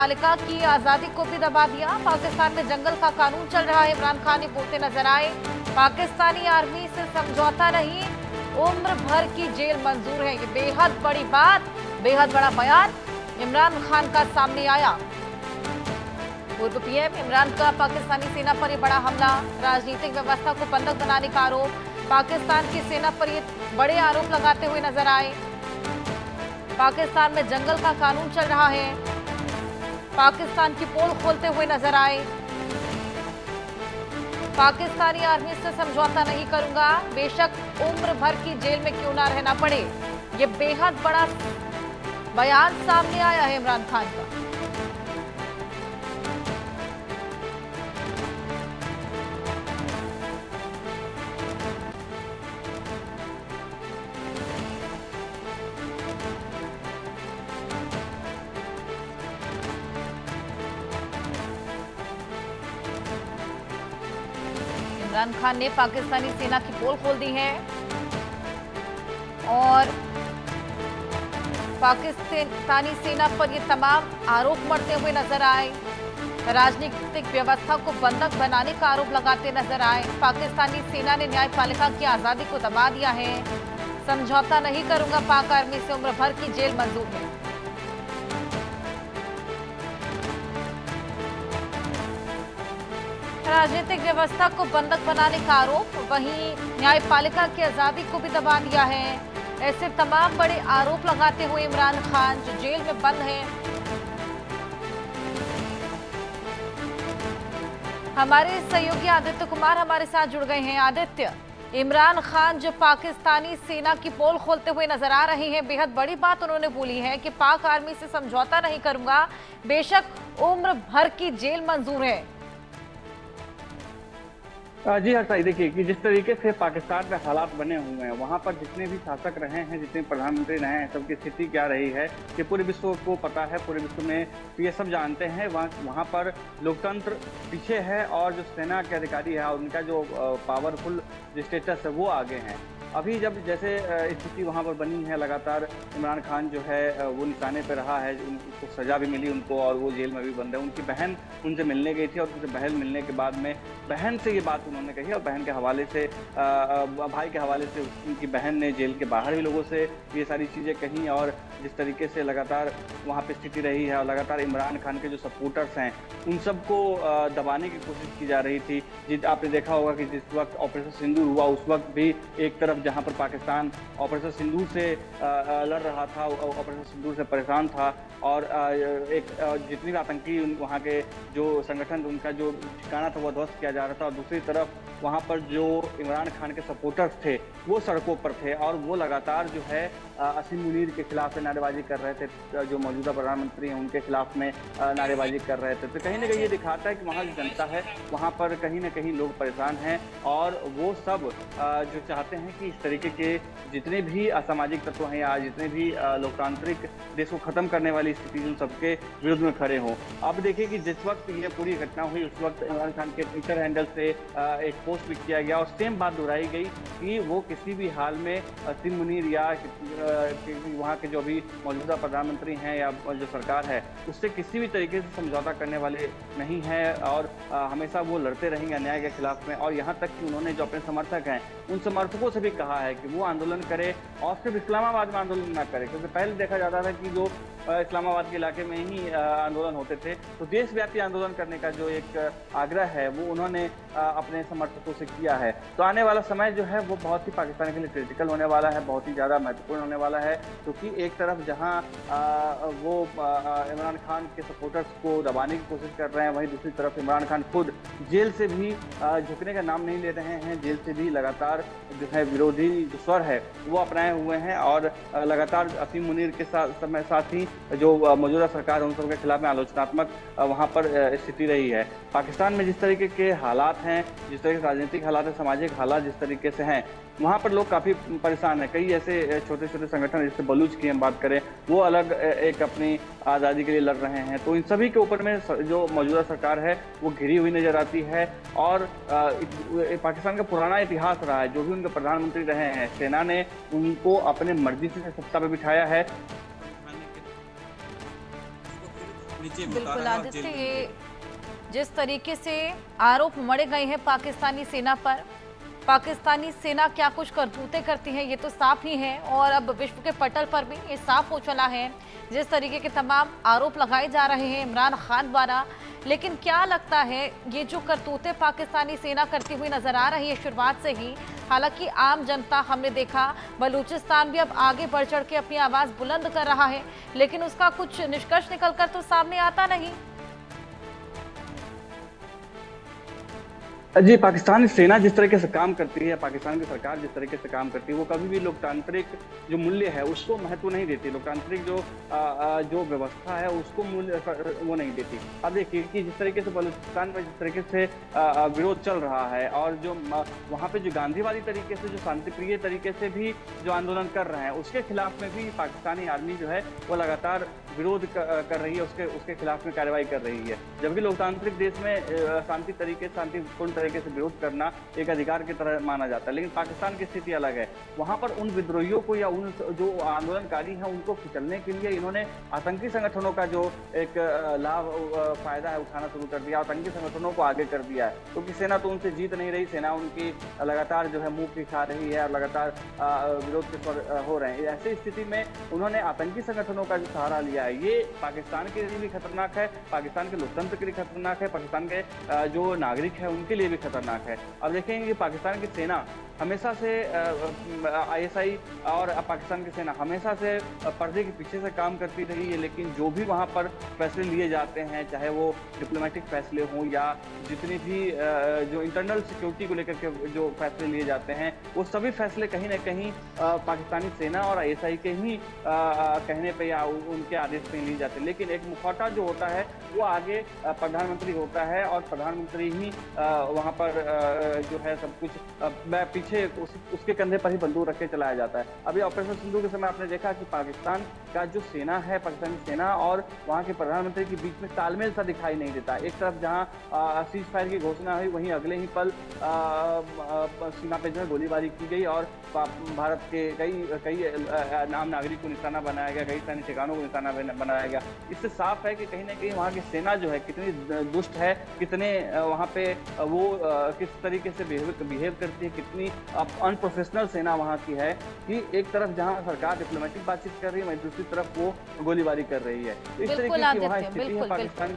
न्यायपालिका की आजादी को भी दबा दिया। पाकिस्तान में जंगल का कानून चल रहा है, इमरान खान ने बोलते नजर आए। पाकिस्तानी आर्मी से समझौता नहीं, उम्र भर की जेल मंजूर है। ये बेहद बड़ी बात, बेहद बड़ा बयान इमरान खान का सामने आया। पूर्व पीएम इमरान का पाकिस्तानी सेना पर यह बड़ा हमला, राजनीतिक व्यवस्था को बंधक बनाने का आरोप। पाकिस्तान की सेना पर ये बड़े आरोप लगाते हुए नजर आए। पाकिस्तान में जंगल का कानून चल रहा है, पाकिस्तान की पोल खोलते हुए नजर आए। पाकिस्तानी आर्मी से समझौता नहीं करूंगा, बेशक उम्र भर की जेल में क्यों ना रहना पड़े। ये बेहद बड़ा बयान सामने आया है इमरान खान का। इमरान खान ने पाकिस्तानी सेना की पोल खोल दी है और पाकिस्तानी सेना पर ये तमाम आरोप मढ़ते हुए नजर आए। राजनीतिक व्यवस्था को बंधक बनाने का आरोप लगाते नजर आए। पाकिस्तानी सेना ने न्यायपालिका की आजादी को दबा दिया है। समझौता नहीं करूंगा, पाक आर्मी से उम्र भर की जेल मंजूर है। राजनीतिक व्यवस्था को बंधक बनाने का आरोप, वहीं न्यायपालिका की आजादी को भी दबा दिया है। ऐसे तमाम बड़े आरोप लगाते हुए इमरान खान जो जेल में बंद है। हमारे सहयोगी आदित्य कुमार हमारे साथ जुड़ गए हैं। आदित्य, इमरान खान जो पाकिस्तानी सेना की पोल खोलते हुए नजर आ रहे हैं, बेहद बड़ी बात उन्होंने बोली है कि पाक आर्मी से समझौता नहीं करूंगा, बेशक उम्र भर की जेल मंजूर है। जी हाँ सही, देखिए कि जिस तरीके से पाकिस्तान में हालात बने हुए हैं, वहाँ पर जितने भी शासक रहे हैं, जितने प्रधानमंत्री रहे हैं, सबकी स्थिति क्या रही है कि पूरे विश्व को पता है। पूरे विश्व में ये सब जानते हैं। वहाँ पर लोकतंत्र पीछे है और जो सेना के अधिकारी है उनका जो पावरफुल जो स्टेटस है वो आगे हैं। अभी जब जैसे स्थिति वहाँ पर बनी है, लगातार इमरान खान जो है वो निशाने पर रहा है, उनको सजा भी मिली उनको और वो जेल में भी बंद है। उनकी बहन उनसे मिलने गई थी और उनसे बहन मिलने के बाद में बहन से ये बात उन्होंने कही और बहन के हवाले से भाई के हवाले से उनकी बहन ने जेल के बाहर भी लोगों से ये सारी चीज़ें कहीं। और जिस तरीके से लगातार वहाँ पर स्थिति रही है और लगातार इमरान खान के जो सपोर्टर्स हैं उन सबको दबाने की कोशिश की जा रही थी। आपने देखा होगा कि जिस वक्त ऑपरेशन सिंदूर हुआ उस वक्त भी एक तरफ जहां पर पाकिस्तान ऑपरेशन सिंदूर से लड़ रहा था, ऑपरेशन सिंदूर से परेशान था और एक जितनी भी आतंकी वहां के जो संगठन उनका जो ठिकाना था वो ध्वस्त किया जा रहा था, और दूसरी तरफ वहां पर जो इमरान खान के सपोर्टर्स थे वो सड़कों पर थे और वो लगातार जो है असीम मुनीर के खिलाफ में नारेबाजी कर रहे थे। जो मौजूदा प्रधानमंत्री हैं उनके खिलाफ में नारेबाजी कर रहे थे। तो कहीं ना कहीं ये दिखाता है कि वहाँ जो जनता है वहाँ पर कहीं ना कहीं लोग परेशान हैं और वो सब जो चाहते हैं कि इस तरीके के जितने भी असामाजिक तत्व हैं या जितने भी लोकतांत्रिक देश को खत्म करने वाली स्थिति उन सबके विरुद्ध में खड़े हों। अब देखिए कि जिस वक्त ये पूरी घटना हुई उस वक्त इमरान खान के ट्विटर हैंडल से एक पोस्ट भी किया गया और सेम बात दोहराई गई कि वो किसी भी हाल में असीम मुनीर या वहाँ के जो भी मौजूदा प्रधानमंत्री हैं या जो सरकार है उससे किसी भी तरीके से समझौता करने वाले नहीं है और हमेशा वो लड़ते रहेंगे अन्याय के खिलाफ में। और यहाँ तक कि उन्होंने जो अपने समर्थक हैं उन समर्थकों से भी कहा है कि वो आंदोलन करे और सिर्फ इस्लामाबाद में आंदोलन ना करे, क्योंकि पहले देखा जाता था कि जो इस्लामाबाद के इलाके में ही आंदोलन होते थे। तो देशव्यापी आंदोलन करने का जो एक आग्रह है वो उन्होंने अपने समर्थकों से किया है। तो आने वाला समय जो है वो बहुत ही पाकिस्तान के लिए क्रिटिकल होने वाला है, बहुत ही ज़्यादा महत्वपूर्ण होने वाला है, क्योंकि एक तरफ जहां वो इमरान खान के सपोर्टर्स को दबाने की कोशिश कर रहे हैं, वहीं दूसरी तरफ इमरान खान खुद जेल से भी झुकने का नाम नहीं ले रहे हैं। जेल से भी लगातार जो है विरोधी जो स्वर है वो अपनाए हुए हैं और लगातार असीम मुनीर के साथ ही जो मौजूदा सरकार है उन सबके खिलाफ में आलोचनात्मक वहाँ पर स्थिति रही है। पाकिस्तान में जिस तरीके के हालात हैं, जिस तरह के राजनीतिक हालात हैं, सामाजिक हालात जिस तरीके से हैं, वहाँ पर लोग काफ़ी परेशान हैं। कई ऐसे छोटे छोटे संगठन जैसे बलूच की हम बात करें वो अलग एक अपनी आज़ादी के लिए लड़ रहे हैं। तो इन सभी के ऊपर में जो मौजूदा सरकार है वो घिरी हुई नजर आती है और पाकिस्तान का पुराना इतिहास रहा है। जो भी उनके प्रधानमंत्री रहे हैं सेना ने उनको अपने मर्जी से सत्ता पर बिठाया है। नीचे भी बिल्कुल उतारा है और जेल आदित्य, में भी ये भेजा। जिस तरीके से आरोप मढ़े गए हैं पाकिस्तानी सेना पर, पाकिस्तानी सेना क्या कुछ करतूतें करती है ये तो साफ ही है, और अब विश्व के पटल पर भी ये साफ हो चला है जिस तरीके के तमाम आरोप लगाए जा रहे हैं इमरान खान द्वारा। लेकिन क्या लगता है ये जो करतूतें पाकिस्तानी सेना करती हुई नजर आ रही है शुरुआत से ही, हालांकि आम जनता हमने देखा बलूचिस्तान भी अब आगे बढ़ चढ़ के अपनी आवाज बुलंद कर रहा है, लेकिन उसका कुछ निष्कर्ष निकलकर तो सामने आता नहीं। जी, पाकिस्तानी सेना जिस तरीके से काम करती है, पाकिस्तान की सरकार जिस तरीके से काम करती है, वो कभी भी लोकतांत्रिक जो मूल्य है उसको महत्व नहीं देती। लोकतांत्रिक जो व्यवस्था है उसको मूल्य वो नहीं देती। अब देखिए कि जिस तरीके से बलूचिस्तान में जिस तरीके से विरोध चल रहा है, और जो वहाँ पे जो गांधीवादी तरीके से, जो शांतिप्रिय तरीके से भी जो आंदोलन कर रहे हैं, उसके खिलाफ में भी पाकिस्तानी आर्मी जो है वो लगातार विरोध कर रही है, उसके खिलाफ में कार्रवाई कर रही है। जबकि लोकतांत्रिक देश में शांतिपूर्ण तरीके से विरोध करना एक अधिकार की तरह माना जाता है, लेकिन पाकिस्तान की स्थिति अलग है। वहां पर उन विद्रोहियों को या उन जो आंदोलनकारी हैं उनको कुचलने के लिए इन्होंने आतंकी संगठनों का जो एक फायदा है उठाना शुरू कर दिया, आतंकी संगठनों को आगे कर दिया है, क्योंकि सेना तो उनसे जीत नहीं रही। सेना उनकी लगातार जो है मुंह खा रही है और लगातार विरोध के स्वर हो रहे हैं। ऐसी स्थिति में उन्होंने आतंकी संगठनों का जो सहारा लिया है, ये पाकिस्तान के लिए भी खतरनाक है, पाकिस्तान के लोकतंत्र के लिए खतरनाक है, पाकिस्तान के जो नागरिक है उनके लिए भी खतरनाक है। अब देखेंगे कि पाकिस्तान की सेना हमेशा से आईएसआई और पाकिस्तान की सेना हमेशा से पर्दे के पीछे से काम करती रही है, लेकिन जो भी वहां पर फैसले लिए जाते हैं, चाहे वो डिप्लोमेटिक फैसले हों या जितनी भी जो इंटरनल सिक्योरिटी को लेकर के जो फैसले लिए जाते हैं, वो सभी फैसले कहीं ना कहीं पाकिस्तानी सेना और आईएसआई के ही कहने पे या उनके आदेश पे लिए जाते हैं। लेकिन एक मुखौटा जो होता है वो आगे प्रधानमंत्री होता है, और प्रधानमंत्री ही वहां पर जो है सब कुछ पीछे उसके कंधे पर ही बंदूक रख के चलाया जाता है। अभी ऑपरेशन सिंधु के समय आपने देखा कि पाकिस्तान का जो सेना है, पाकिस्तानी सेना और वहां के प्रधानमंत्री के बीच में तालमेल सा दिखाई नहीं देता। एक तरफ जहां सीज फायर की घोषणा हुई, वहीं अगले ही पल सीमा पे जो है गोलीबारी की गई और भारत के कई आम नागरिक को निशाना बनाया गया, कई सैन्य ठिकानों को निशाना बनाया गया। इससे साफ है कि कहीं ना कहीं वहाँ की सेना जो है कितनी दुष्ट है, कितने वहाँ पे वो किस तरीके से बिहेव करती है, कितनी अनप्रोफेशनल सेना वहाँ की है कि एक तरफ जहाँ सरकार डिप्लोमेटिक बातचीत कर रही है, वहीं दूसरी तरफ वो गोलीबारी कर रही है। तो इस तरीके की वहाँ स्थिति है पाकिस्तान